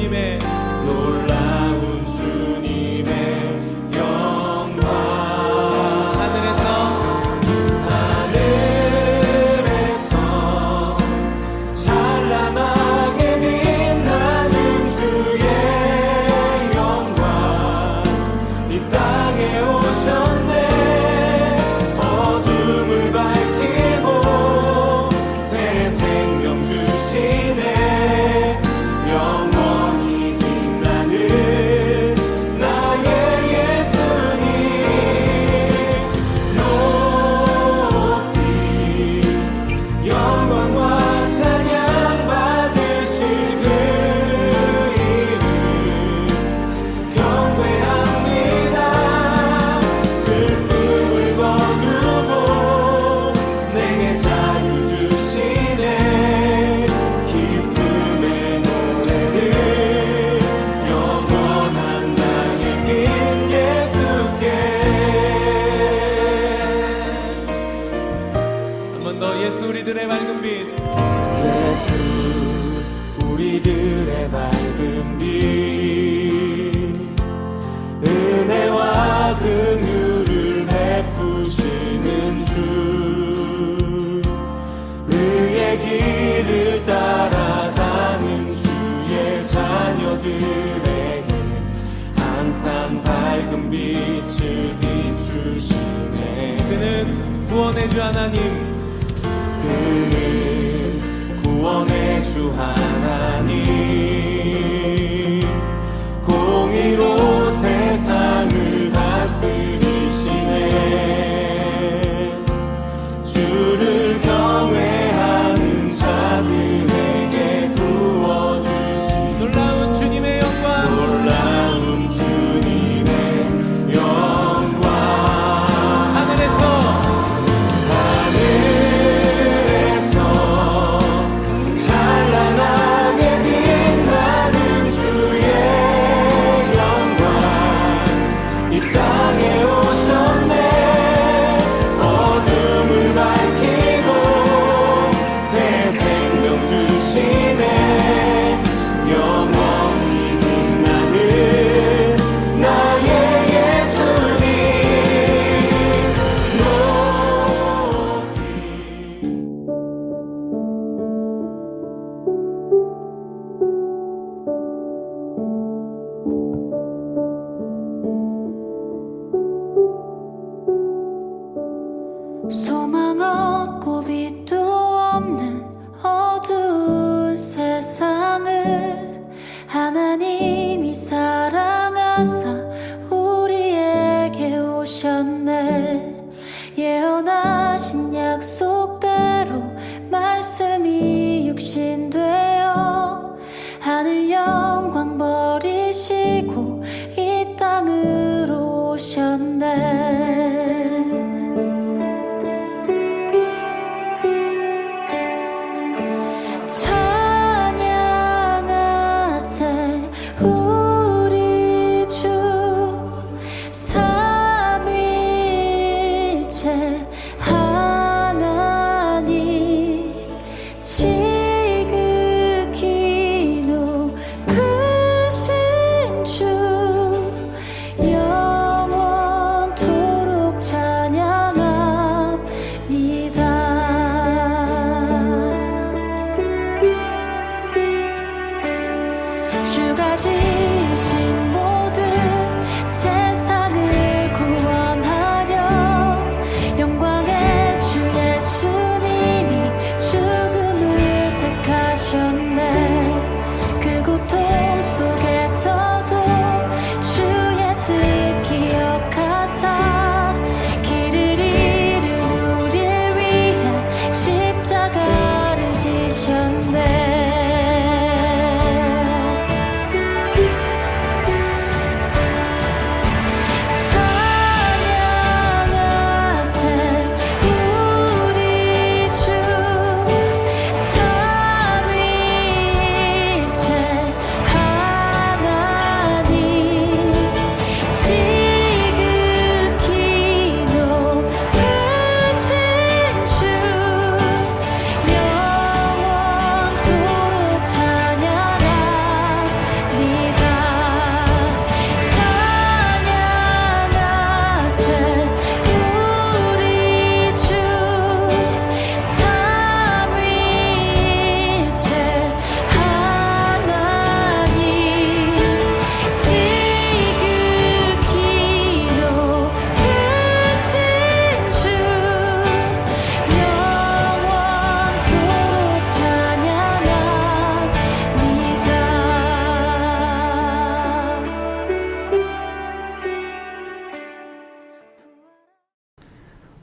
주님의 놀라운 주님의 영광 하늘에서 찬란하게 빛나는 주의 영광 이 땅에 오셨네. 어둠을 밝히고 새 생명 주시네. 영원히 빛나는 나의 예수님 높이 영광과 찬양 받으실 그 이름 경배합니다. 슬픔을 거두고 내게 자유 주시네. 기쁨의 노래를 영원한 나의 긴 예수께. 한 번 더 예수 우리들의 밝은 빛 예수 우리들의 밝은 빛 은혜와 긍휼을 베푸시는 주 의의 길을 따라가는 주의 자녀들에게 항상 밝은 빛을 비추시네. 그는 구원의 주 하나님 그는 구원의 주 하나님 공의로 세상을 다스리시네. 주를 경외하는 자들에게 부어주신 놀라운 주님의 영광 놀라운 주님의 영광 하늘에서 찬란하게 빛나는 주의 영광 이 땅에 오셨네. 어둠을 밝히고 새 생명 주시네. 영원히 빛나는 나의 예수님 높이 소망 없고 빛도 없는 어두운 세상을 하나님이 사랑하사 우리에게 오셨네. 예언하신 약속대로 말씀이 육신되어 하늘 영광 버리시고 이 땅으로 오셨네. 찬양하세 우리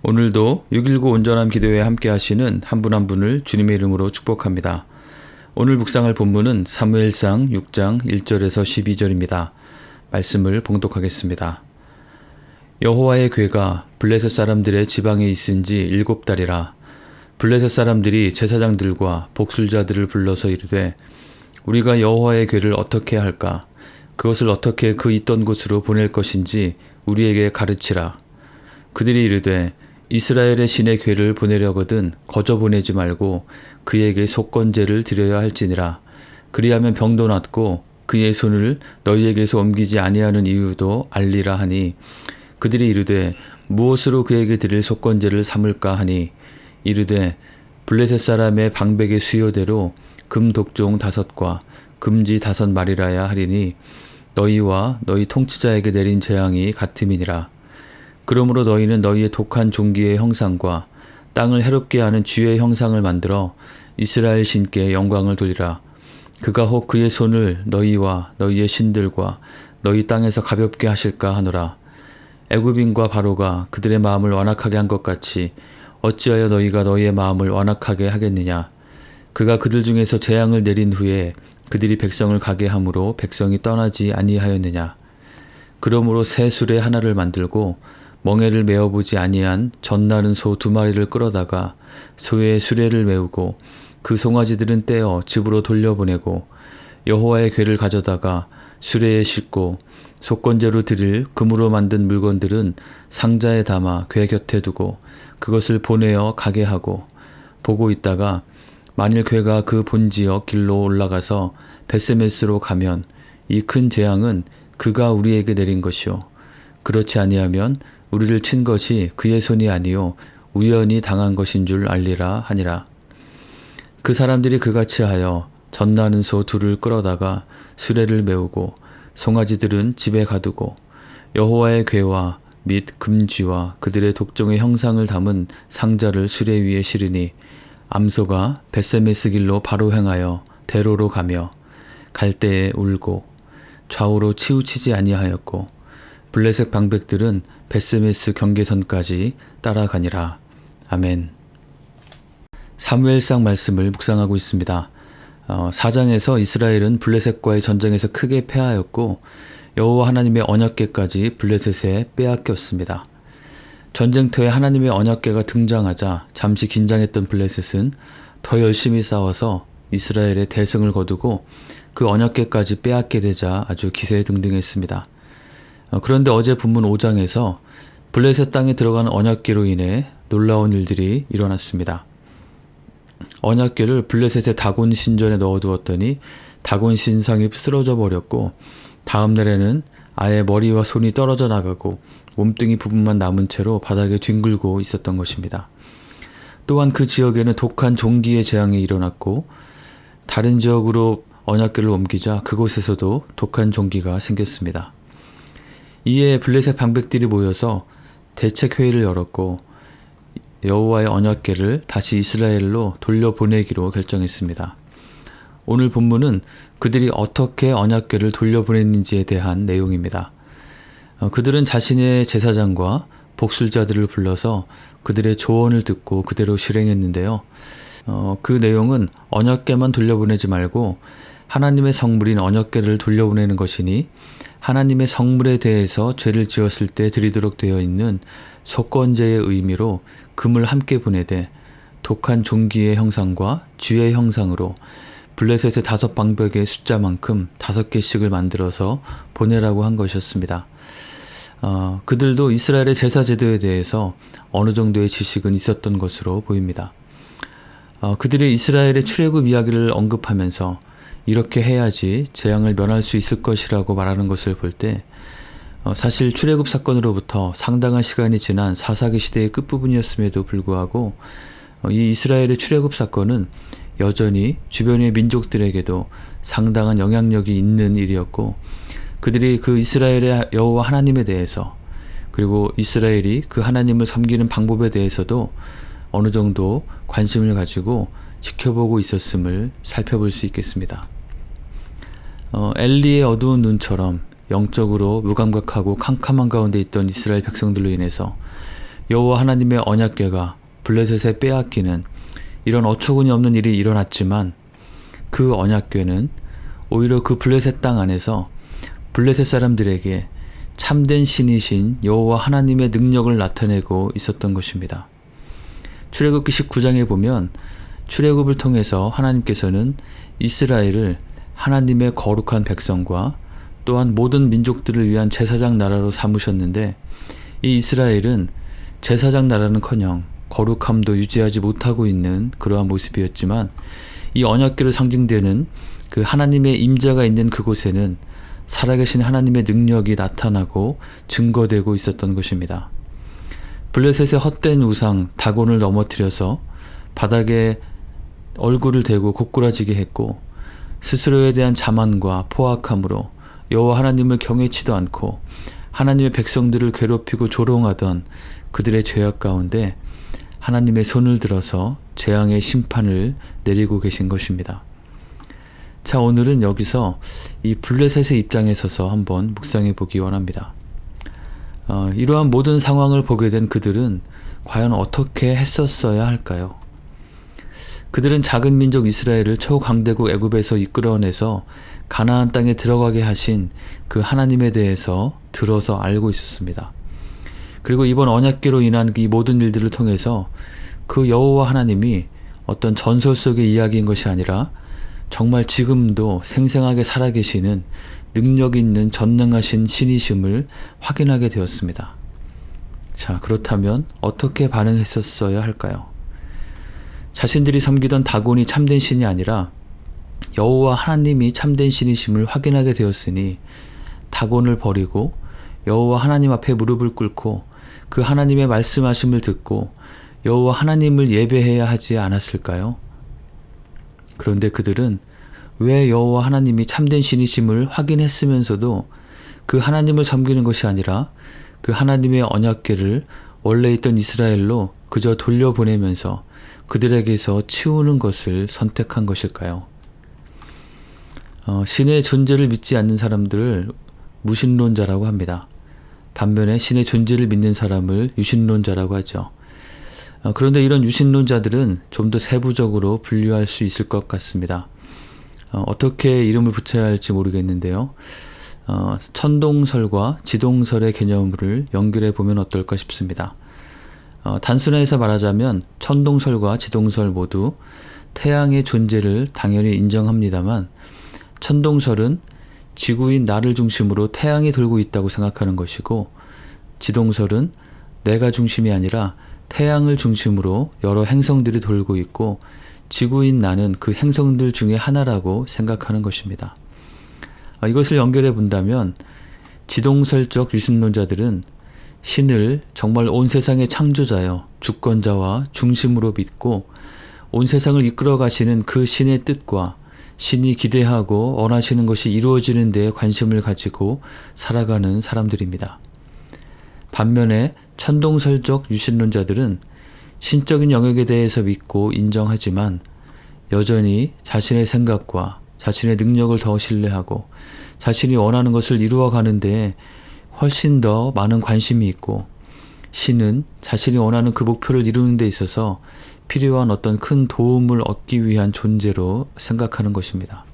오늘도 6.19 온전함 기도회에 함께 하시는 한 분 한 분을 주님의 이름으로 축복합니다. 오늘 묵상할 본문은 사무엘상 6장 1절에서 12절입니다. 말씀을 봉독하겠습니다. 여호와의 궤가 블레셋 사람들의 지방에 있은 지 7달이라. 블레셋 사람들이 제사장들과 복술자들을 불러서 이르되 우리가 여호와의 궤를 어떻게 할까? 그것을 어떻게 그 있던 곳으로 보낼 것인지 우리에게 가르치라. 그들이 이르되 이스라엘의 신의 궤를 보내려거든 거저 보내지 말고 그에게 속건제를 드려야 할지니라. 그리하면 병도 낫고 그의 손을 너희에게서 옮기지 아니하는 이유도 알리라 하니 그들이 이르되 무엇으로 그에게 드릴 속건제를 삼을까 하니 이르되 블레셋 사람의 방백의 수요대로 금 독종 5과 금지 5마리라야 하리니 너희와 너희 통치자에게 내린 재앙이 같음이니라. 그러므로 너희는 너희의 독한 종기의 형상과 땅을 해롭게 하는 쥐의 형상을 만들어 이스라엘 신께 영광을 돌리라. 그가 혹 그의 손을 너희와 너희의 신들과 너희 땅에서 가볍게 하실까 하노라. 애굽인과 바로가 그들의 마음을 완악하게 한 것 같이 어찌하여 너희가 너희의 마음을 완악하게 하겠느냐. 그가 그들 중에서 재앙을 내린 후에 그들이 백성을 가게 함으로 백성이 떠나지 아니하였느냐. 그러므로 새 수레 하나를 만들고 멍에를 메어보지 아니한 젖나는 소 2마리를 끌어다가 소의 수레를 메우고 그 송아지들은 떼어 집으로 돌려보내고 여호와의 궤를 가져다가 수레에 싣고 속건제로 드릴 금으로 만든 물건들은 상자에 담아 궤 곁에 두고 그것을 보내어 가게 하고 보고 있다가 만일 궤가 그 본지역 길로 올라가서 베세메스로 가면 이 큰 재앙은 그가 우리에게 내린 것이요 그렇지 아니하면 우리를 친 것이 그의 손이 아니요 우연히 당한 것인 줄 알리라 하니라. 그 사람들이 그같이 하여 젖나는 소 2를 끌어다가 수레를 메우고 송아지들은 집에 가두고 여호와의 궤와 및 금쥐와 그들의 독종의 형상을 담은 상자를 수레 위에 실으니 암소가 베세메스 길로 바로 행하여 대로로 가며 갈 때에 울고 좌우로 치우치지 아니하였고 블레셋 방백들은 베세메스 경계선까지 따라가니라. 아멘. 사무엘상 말씀을 묵상하고 있습니다. 4장에서 이스라엘은 블레셋과의 전쟁에서 크게 패하였고 여호와 하나님의 언약궤까지 블레셋에 빼앗겼습니다. 전쟁터에 하나님의 언약궤가 등장하자 잠시 긴장했던 블레셋은 더 열심히 싸워서 이스라엘의 대승을 거두고 그 언약궤까지 빼앗게 되자 아주 기세등등했습니다. 그런데 어제 본문 5장에서 블레셋 땅에 들어간 언약궤로 인해 놀라운 일들이 일어났습니다. 언약궤를 블레셋의 다곤 신전에 넣어두었더니 다곤 신상이 쓰러져 버렸고 다음 날에는 아예 머리와 손이 떨어져 나가고 몸뚱이 부분만 남은 채로 바닥에 뒹굴고 있었던 것입니다. 또한 그 지역에는 독한 종기의 재앙이 일어났고 다른 지역으로 언약궤를 옮기자 그곳에서도 독한 종기가 생겼습니다. 이에 블레셋 방백들이 모여서 대책회의를 열었고 여호와의 언약궤를 다시 이스라엘로 돌려보내기로 결정했습니다. 오늘 본문은 그들이 어떻게 언약궤를 돌려보냈는지에 대한 내용입니다. 그들은 자신의 제사장과 복술자들을 불러서 그들의 조언을 듣고 그대로 실행했는데요. 그 내용은 언약궤만 돌려보내지 말고 하나님의 성물인 언약궤를 돌려보내는 것이니 하나님의 성물에 대해서 죄를 지었을 때 드리도록 되어 있는 속건제의 의미로 금을 함께 보내되 독한 종기의 형상과 쥐의 형상으로 블레셋의 5방백의 숫자만큼 5개씩을 만들어서 보내라고 한 것이었습니다. 그들도 이스라엘의 제사제도에 대해서 어느 정도의 지식은 있었던 것으로 보입니다. 그들이 이스라엘의 출애굽 이야기를 언급하면서 이렇게 해야지 재앙을 면할 수 있을 것이라고 말하는 것을 볼 때 사실 출애굽 사건으로부터 상당한 시간이 지난 사사기 시대의 끝부분이었음에도 불구하고 이 이스라엘의 출애굽 사건은 여전히 주변의 민족들에게도 상당한 영향력이 있는 일이었고 그들이 그 이스라엘의 여호와 하나님에 대해서 그리고 이스라엘이 그 하나님을 섬기는 방법에 대해서도 어느 정도 관심을 가지고 지켜보고 있었음을 살펴볼 수 있겠습니다. 엘리의 어두운 눈처럼 영적으로 무감각하고 캄캄한 가운데 있던 이스라엘 백성들로 인해서 여호와 하나님의 언약궤가 블레셋에 빼앗기는 이런 어처구니 없는 일이 일어났지만 그 언약궤는 오히려 그 블레셋 땅 안에서 블레셋 사람들에게 참된 신이신 여호와 하나님의 능력을 나타내고 있었던 것입니다. 출애굽기 19장에 보면 출애굽을 통해서 하나님께서는 이스라엘을 하나님의 거룩한 백성과 또한 모든 민족들을 위한 제사장 나라로 삼으셨는데 이 이스라엘은 제사장 나라는커녕 거룩함도 유지하지 못하고 있는 그러한 모습이었지만 이 언약궤로 상징되는 그 하나님의 임재가 있는 그곳에는 살아계신 하나님의 능력이 나타나고 증거되고 있었던 것입니다. 블레셋의 헛된 우상 다곤을 넘어뜨려서 바닥에 얼굴을 대고 고꾸라지게 했고 스스로에 대한 자만과 포악함으로 여호와 하나님을 경외치도 않고 하나님의 백성들을 괴롭히고 조롱하던 그들의 죄악 가운데 하나님의 손을 들어서 재앙의 심판을 내리고 계신 것입니다. 자, 오늘은 여기서 이 블레셋의 입장에 서서 한번 묵상해 보기 원합니다. 이러한 모든 상황을 보게 된 그들은 과연 어떻게 했었어야 할까요? 그들은 작은 민족 이스라엘을 초강대국 애굽에서 이끌어내서 가나안 땅에 들어가게 하신 그 하나님에 대해서 들어서 알고 있었습니다. 그리고 이번 언약궤로 인한 이 모든 일들을 통해서 그 여호와 하나님이 어떤 전설 속의 이야기인 것이 아니라 정말 지금도 생생하게 살아계시는 능력 있는 전능하신 신이심을 확인하게 되었습니다. 자, 그렇다면 어떻게 반응했었어야 할까요? 자신들이 섬기던 다곤이 참된 신이 아니라 여호와 하나님이 참된 신이심을 확인하게 되었으니 다곤을 버리고 여호와 하나님 앞에 무릎을 꿇고 그 하나님의 말씀하심을 듣고 여호와 하나님을 예배해야 하지 않았을까요? 그런데 그들은 왜 여호와 하나님이 참된 신이심을 확인했으면서도 그 하나님을 섬기는 것이 아니라 그 하나님의 언약궤를 원래 있던 이스라엘로 그저 돌려보내면서 그들에게서 치우는 것을 선택한 것일까요? 신의 존재를 믿지 않는 사람들을 무신론자라고 합니다. 반면에 신의 존재를 믿는 사람을 유신론자라고 하죠. 그런데 이런 유신론자들은 좀 더 세부적으로 분류할 수 있을 것 같습니다. 어떻게 이름을 붙여야 할지 모르겠는데요. 천동설과 지동설의 개념을 연결해 보면 어떨까 싶습니다. 단순해서 말하자면 천동설과 지동설 모두 태양의 존재를 당연히 인정합니다만 천동설은 지구인 나를 중심으로 태양이 돌고 있다고 생각하는 것이고 지동설은 내가 중심이 아니라 태양을 중심으로 여러 행성들이 돌고 있고 지구인 나는 그 행성들 중에 하나라고 생각하는 것입니다. 이것을 연결해 본다면 지동설적 유신론자들은 신을 정말 온 세상의 창조자여 주권자와 중심으로 믿고 온 세상을 이끌어 가시는 그 신의 뜻과 신이 기대하고 원하시는 것이 이루어지는 데에 관심을 가지고 살아가는 사람들입니다. 반면에 천동설적 유신론자들은 신적인 영역에 대해서 믿고 인정하지만 여전히 자신의 생각과 자신의 능력을 더 신뢰하고 자신이 원하는 것을 이루어가는 데에 훨씬 더 많은 관심이 있고 신은 자신이 원하는 그 목표를 이루는 데 있어서 필요한 어떤 큰 도움을 얻기 위한 존재로 생각하는 것입니다.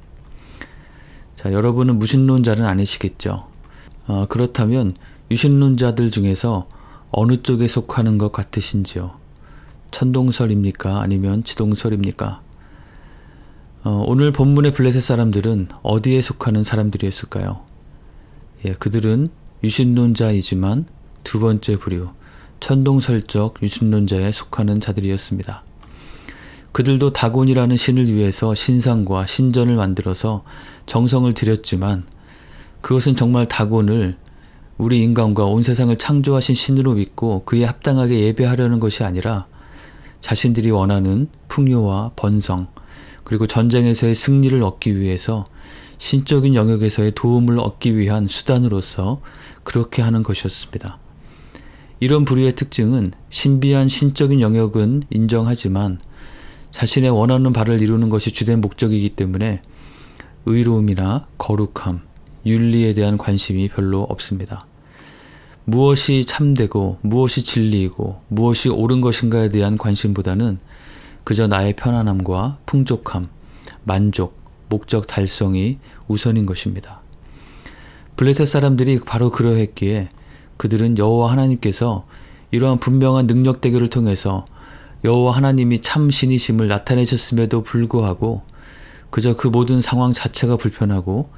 자, 여러분은 무신론자는 아니시겠죠? 그렇다면 유신론자들 중에서 어느 쪽에 속하는 것 같으신지요? 천동설입니까? 아니면 지동설입니까? 오늘 본문의 블레셋 사람들은 어디에 속하는 사람들이었을까요? 그들은 유신론자이지만 두 번째 부류, 천동설적 유신론자에 속하는 자들이었습니다. 그들도 다곤이라는 신을 위해서 신상과 신전을 만들어서 정성을 들였지만 그것은 정말 다곤을 우리 인간과 온 세상을 창조하신 신으로 믿고 그에 합당하게 예배하려는 것이 아니라 자신들이 원하는 풍요와 번성 그리고 전쟁에서의 승리를 얻기 위해서 신적인 영역에서의 도움을 얻기 위한 수단으로서 그렇게 하는 것이었습니다. 이런 부류의 특징은 신비한 신적인 영역은 인정하지만 자신의 원하는 바를 이루는 것이 주된 목적이기 때문에 의로움이나 거룩함, 윤리에 대한 관심이 별로 없습니다. 무엇이 참되고 무엇이 진리이고 무엇이 옳은 것인가에 대한 관심보다는 그저 나의 편안함과 풍족함, 만족, 목적 달성이 우선인 것입니다. 블레셋 사람들이 바로 그러했기에 그들은 여호와 하나님께서 이러한 분명한 능력 대결을 통해서 여호와 하나님이 참 신이심을 나타내셨음에도 불구하고 그저 그 모든 상황 자체가 불편하고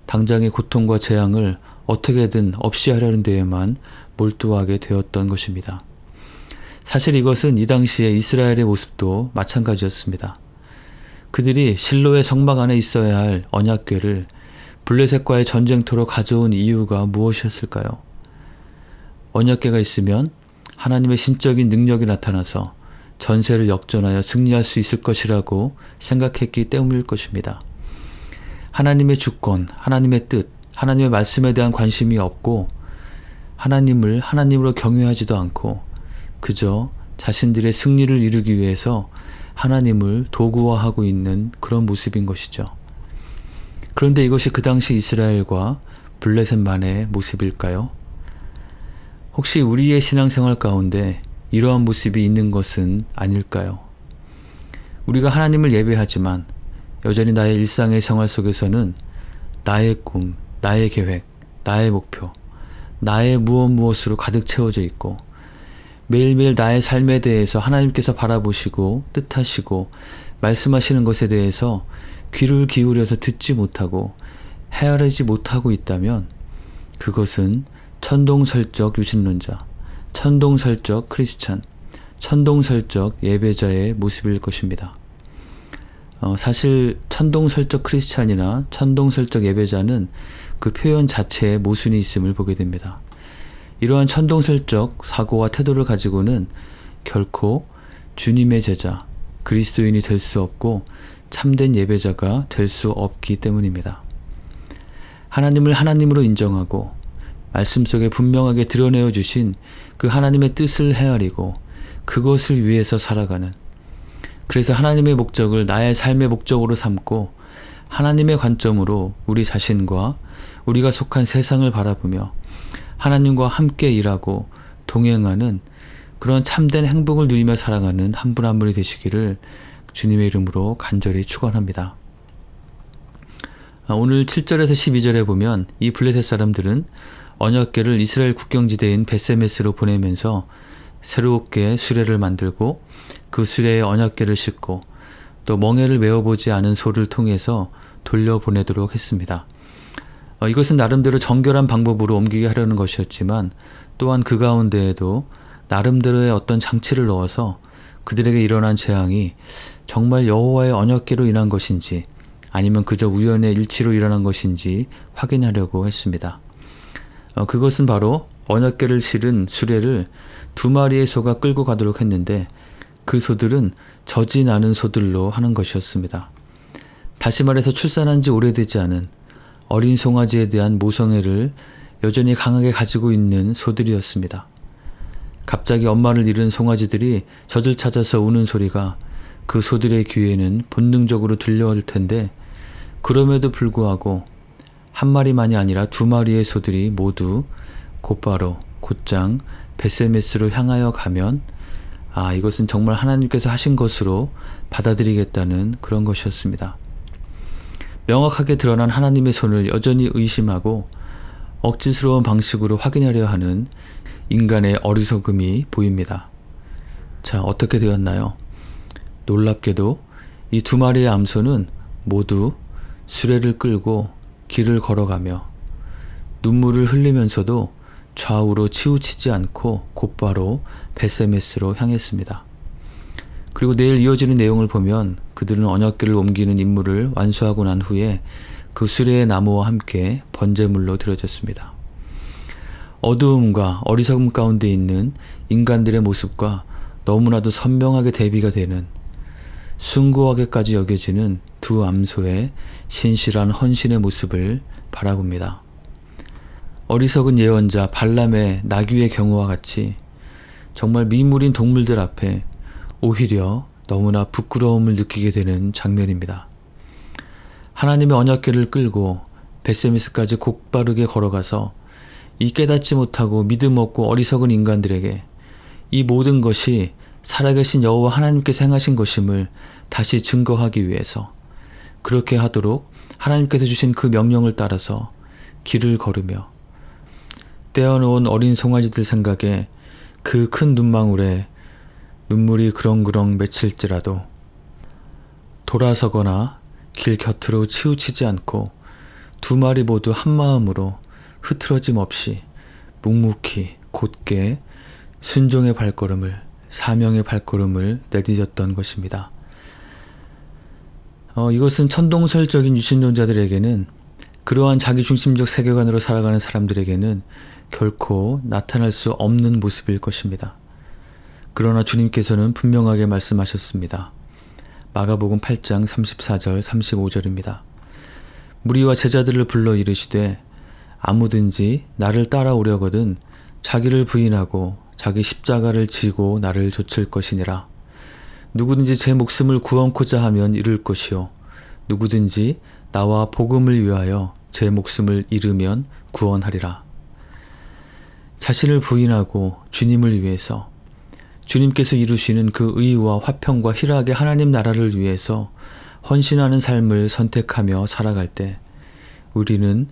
당장의 고통과 재앙을 어떻게든 없이 하려는 데에만 몰두하게 되었던 것입니다. 사실 이것은 이 당시의 이스라엘의 모습도 마찬가지였습니다. 그들이 실로의 성막 안에 있어야 할 언약궤를 블레셋과의 전쟁터로 가져온 이유가 무엇이었을까요? 언약궤가 있으면 하나님의 신적인 능력이 나타나서 전세를 역전하여 승리할 수 있을 것이라고 생각했기 때문일 것입니다. 하나님의 주권, 하나님의 뜻, 하나님의 말씀에 대한 관심이 없고 하나님을 하나님으로 경외하지도 않고 그저 자신들의 승리를 이루기 위해서 하나님을 도구화하고 있는 그런 모습인 것이죠. 그런데 이것이 그 당시 이스라엘과 블레셋만의 모습일까요? 혹시 우리의 신앙생활 가운데 이러한 모습이 있는 것은 아닐까요? 우리가 하나님을 예배하지만 여전히 나의 일상의 생활 속에서는 나의 꿈, 나의 계획, 나의 목표, 나의 무엇으로 가득 채워져 있고 매일매일 나의 삶에 대해서 하나님께서 바라보시고 뜻하시고 말씀하시는 것에 대해서 귀를 기울여서 듣지 못하고 헤아리지 못하고 있다면 그것은 천동설적 유신론자, 천동설적 크리스찬, 천동설적 예배자의 모습일 것입니다. 사실 천동설적 크리스찬이나 천동설적 예배자는 그 표현 자체에 모순이 있음을 보게 됩니다. 이러한 천동설적 사고와 태도를 가지고는 결코 주님의 제자, 그리스도인이 될 수 없고 참된 예배자가 될 수 없기 때문입니다. 하나님을 하나님으로 인정하고 말씀 속에 분명하게 드러내어 주신 그 하나님의 뜻을 헤아리고 그것을 위해서 살아가는, 그래서 하나님의 목적을 나의 삶의 목적으로 삼고 하나님의 관점으로 우리 자신과 우리가 속한 세상을 바라보며 하나님과 함께 일하고 동행하는 그런 참된 행복을 누리며 살아가는 한 분 한 분이 되시기를 주님의 이름으로 간절히 축원합니다. 오늘 7절에서 12절에 보면 이 블레셋 사람들은 언약궤를 이스라엘 국경지대인 벳세메스로 보내면서 새롭게 수레를 만들고 그 수레에 언약궤를 싣고 또 멍에를 메어보지 않은 소를 통해서 돌려보내도록 했습니다. 이것은 나름대로 정결한 방법으로 옮기게 하려는 것이었지만 또한 그 가운데에도 나름대로의 어떤 장치를 넣어서 그들에게 일어난 재앙이 정말 여호와의 언약궤로 인한 것인지 아니면 그저 우연의 일치로 일어난 것인지 확인하려고 했습니다. 그것은 바로 언약궤를 실은 수레를 2마리의 소가 끌고 가도록 했는데 그 소들은 젖이 나는 소들로 하는 것이었습니다. 다시 말해서 출산한 지 오래되지 않은 어린 송아지에 대한 모성애를 여전히 강하게 가지고 있는 소들이었습니다. 갑자기 엄마를 잃은 송아지들이 젖을 찾아서 우는 소리가 그 소들의 귀에는 본능적으로 들려올 텐데 그럼에도 불구하고 한 마리만이 아니라 2마리의 소들이 모두 곧바로 곧장 벳세메스로 향하여 가면 이것은 정말 하나님께서 하신 것으로 받아들이겠다는 그런 것이었습니다. 명확하게 드러난 하나님의 손을 여전히 의심하고 억지스러운 방식으로 확인하려 하는 인간의 어리석음이 보입니다. 자, 어떻게 되었나요? 놀랍게도 이 2마리의 암소는 모두 수레를 끌고 길을 걸어가며 눈물을 흘리면서도 좌우로 치우치지 않고 곧바로 벳세메스로 향했습니다. 그리고 내일 이어지는 내용을 보면 그들은 언약궤를 옮기는 임무를 완수하고 난 후에 그 수레의 나무와 함께 번제물로 드려졌습니다. 어두움과 어리석음 가운데 있는 인간들의 모습과 너무나도 선명하게 대비가 되는 숭고하게까지 여겨지는 2 암소의 신실한 헌신의 모습을 바라봅니다. 어리석은 예언자 발람의 나귀의 경우와 같이 정말 미물인 동물들 앞에 오히려 너무나 부끄러움을 느끼게 되는 장면입니다. 하나님의 언약궤를 끌고 벳세메스까지 곧바르게 걸어가서 이 깨닫지 못하고 믿음 없고 어리석은 인간들에게 이 모든 것이 살아계신 여호와 하나님께서 행하신 것임을 다시 증거하기 위해서 그렇게 하도록 하나님께서 주신 그 명령을 따라서 길을 걸으며 떼어놓은 어린 송아지들 생각에 그 큰 눈망울에 눈물이 그렁그렁 맺힐지라도 돌아서거나 길 곁으로 치우치지 않고 두 마리 모두 한 마음으로 흐트러짐 없이 묵묵히 곧게 순종의 발걸음을 사명의 발걸음을 내디뎠던 것입니다. 이것은 천동설적인 유신론자들에게는 그러한 자기중심적 세계관으로 살아가는 사람들에게는 결코 나타날 수 없는 모습일 것입니다. 그러나 주님께서는 분명하게 말씀하셨습니다. 마가복음 8장 34절 35절입니다. 무리와 제자들을 불러 이르시되 아무든지 나를 따라오려거든 자기를 부인하고 자기 십자가를 지고 나를 좇을 것이니라. 누구든지 제 목숨을 구원코자 하면 잃을 것이요 누구든지 나와 복음을 위하여 제 목숨을 잃으면 구원하리라. 자신을 부인하고 주님을 위해서 주님께서 이루시는 그 의와 화평과 희락의 하나님 나라를 위해서 헌신하는 삶을 선택하며 살아갈 때 우리는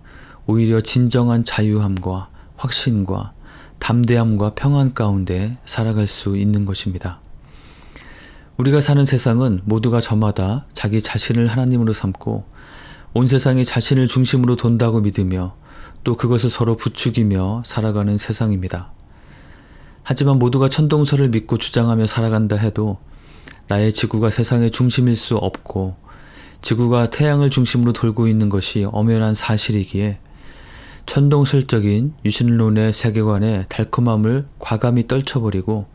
오히려 진정한 자유함과 확신과 담대함과 평안 가운데 살아갈 수 있는 것입니다. 우리가 사는 세상은 모두가 저마다 자기 자신을 하나님으로 삼고 온 세상이 자신을 중심으로 돈다고 믿으며 또 그것을 서로 부추기며 살아가는 세상입니다. 하지만 모두가 천동설을 믿고 주장하며 살아간다 해도 나의 지구가 세상의 중심일 수 없고 지구가 태양을 중심으로 돌고 있는 것이 엄연한 사실이기에 천동설적인 유신론의 세계관의 달콤함을 과감히 떨쳐버리고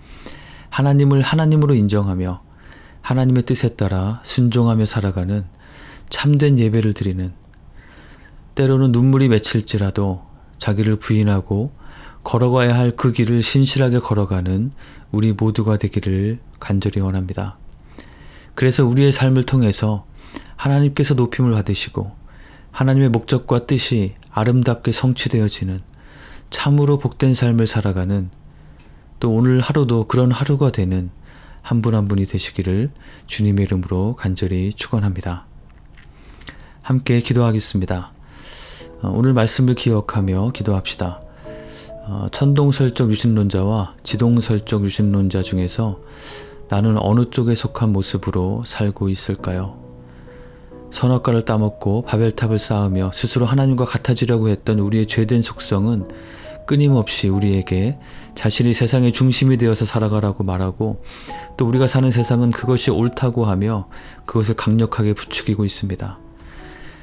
하나님을 하나님으로 인정하며 하나님의 뜻에 따라 순종하며 살아가는 참된 예배를 드리는 때로는 눈물이 맺힐지라도 자기를 부인하고 걸어가야 할 그 길을 신실하게 걸어가는 우리 모두가 되기를 간절히 원합니다. 그래서 우리의 삶을 통해서 하나님께서 높임을 받으시고 하나님의 목적과 뜻이 아름답게 성취되어지는 참으로 복된 삶을 살아가는 또 오늘 하루도 그런 하루가 되는 한 분 한 분이 되시기를 주님의 이름으로 간절히 축원합니다. 함께 기도하겠습니다. 오늘 말씀을 기억하며 기도합시다. 천동설적 유신론자와 지동설적 유신론자 중에서 나는 어느 쪽에 속한 모습으로 살고 있을까요? 선악과를 따먹고 바벨탑을 쌓으며 스스로 하나님과 같아지려고 했던 우리의 죄된 속성은 끊임없이 우리에게 자신이 세상의 중심이 되어서 살아가라고 말하고 또 우리가 사는 세상은 그것이 옳다고 하며 그것을 강력하게 부추기고 있습니다.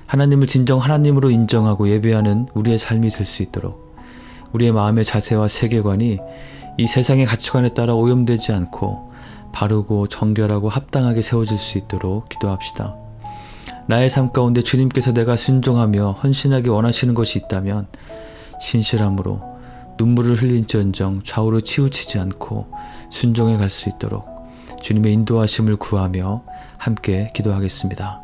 하나님을 진정 하나님으로 인정하고 예배하는 우리의 삶이 될 수 있도록 우리의 마음의 자세와 세계관이 이 세상의 가치관에 따라 오염되지 않고 바르고 정결하고 합당하게 세워질 수 있도록 기도합시다. 나의 삶 가운데 주님께서 내가 순종하며 헌신하게 원하시는 것이 있다면 신실함으로 눈물을 흘린지언정 좌우로 치우치지 않고 순종해 갈 수 있도록 주님의 인도하심을 구하며 함께 기도하겠습니다.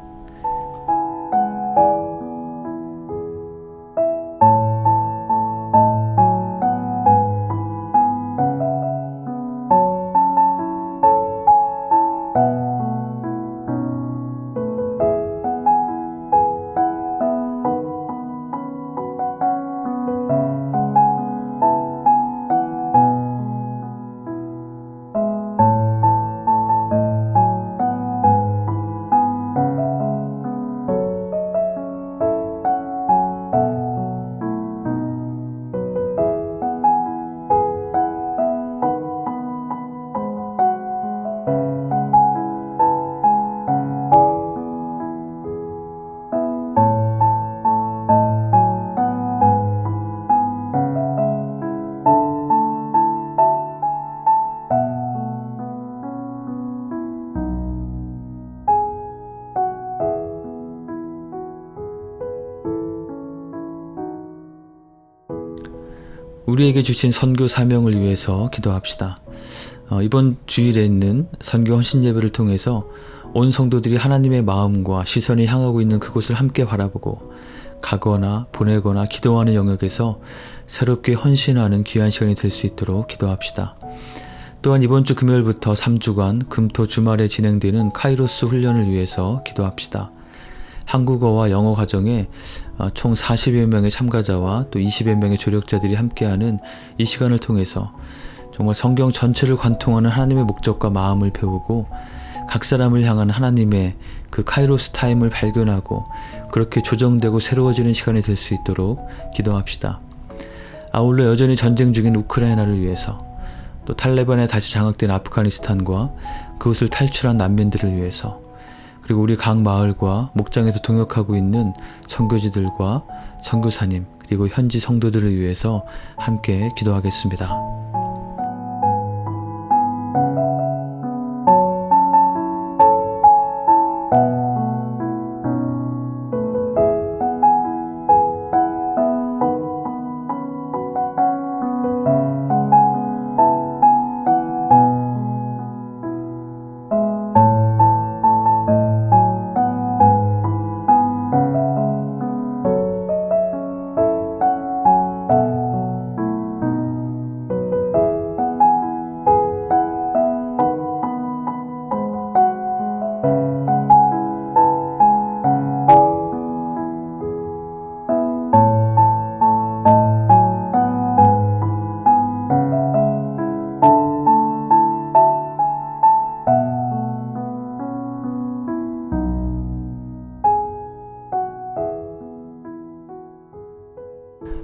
우리에게 주신 선교 사명을 위해서 기도합시다. 이번 주일에 있는 선교 헌신 예배를 통해서 온 성도들이 하나님의 마음과 시선이 향하고 있는 그곳을 함께 바라보고 가거나 보내거나 기도하는 영역에서 새롭게 헌신하는 귀한 시간이 될 수 있도록 기도합시다. 또한 이번 주 금요일부터 3주간 금토 주말에 진행되는 카이로스 훈련을 위해서 기도합시다. 한국어와 영어 과정에 총 40여 명의 참가자와 또 20여 명의 조력자들이 함께하는 이 시간을 통해서 정말 성경 전체를 관통하는 하나님의 목적과 마음을 배우고 각 사람을 향한 하나님의 그 카이로스 타임을 발견하고 그렇게 조정되고 새로워지는 시간이 될 수 있도록 기도합시다. 아울러 여전히 전쟁 중인 우크라이나를 위해서 또 탈레반에 다시 장악된 아프가니스탄과 그곳을 탈출한 난민들을 위해서 그리고 우리 각 마을과 목장에서 동역하고 있는 선교지들과 선교사님 그리고 현지 성도들을 위해서 함께 기도하겠습니다.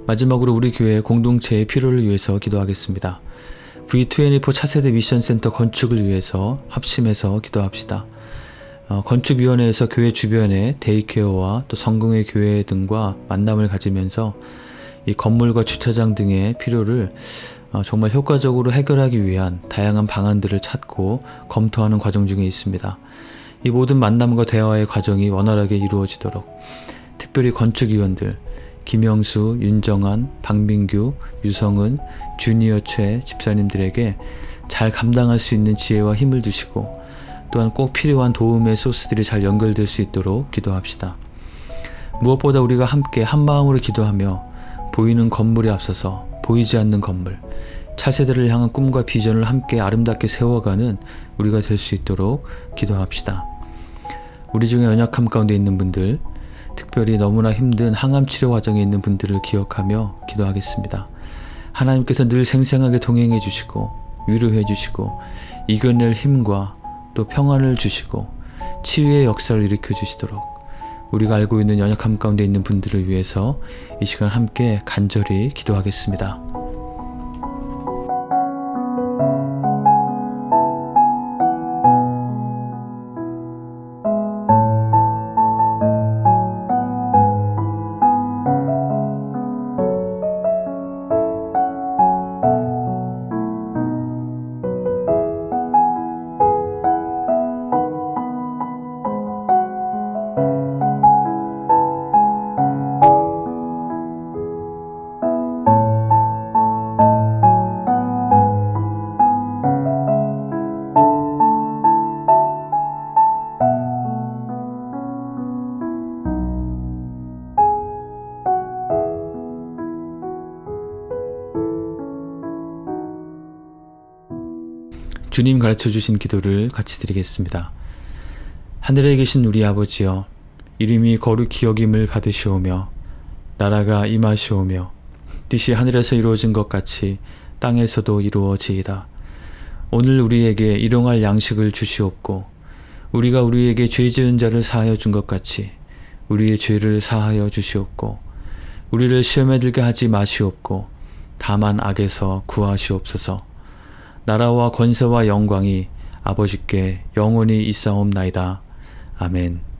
마지막으로 우리 교회 공동체의 필요를 위해서 기도하겠습니다. V24 차세대 미션센터 건축을 위해서 합심해서 기도합시다. 건축위원회에서 교회 주변에 데이케어와 또 성공회 교회 등과 만남을 가지면서 이 건물과 주차장 등의 필요를 정말 효과적으로 해결하기 위한 다양한 방안들을 찾고 검토하는 과정 중에 있습니다. 이 모든 만남과 대화의 과정이 원활하게 이루어지도록 특별히 건축위원들 김영수, 윤정한, 박민규, 유성은, 주니어 최 집사님들에게 잘 감당할 수 있는 지혜와 힘을 주시고 또한 꼭 필요한 도움의 소스들이 잘 연결될 수 있도록 기도합시다. 무엇보다 우리가 함께 한마음으로 기도하며 보이는 건물에 앞서서 보이지 않는 건물, 차세대를 향한 꿈과 비전을 함께 아름답게 세워가는 우리가 될 수 있도록 기도합시다. 우리 중에 연약함 가운데 있는 분들, 특별히 너무나 힘든 항암 치료 과정에 있는 분들을 기억하며 기도하겠습니다. 하나님께서 늘 생생하게 동행해 주시고 위로해 주시고 이겨낼 힘과 또 평안을 주시고 치유의 역사를 일으켜 주시도록 우리가 알고 있는 연약함 가운데 있는 분들을 위해서 이 시간 함께 간절히 기도하겠습니다. 주님 가르쳐 주신 기도를 같이 드리겠습니다. 하늘에 계신 우리 아버지여, 이름이 거룩히 여김을 받으시오며 나라가 임하시오며 뜻이 하늘에서 이루어진 것 같이 땅에서도 이루어지이다. 오늘 우리에게 일용할 양식을 주시옵고 우리가 우리에게 죄 지은 자를 사하여 준 것 같이 우리의 죄를 사하여 주시옵고 우리를 시험에 들게 하지 마시옵고 다만 악에서 구하시옵소서. 나라와 권세와 영광이 아버지께 영원히 있사옵나이다. 아멘.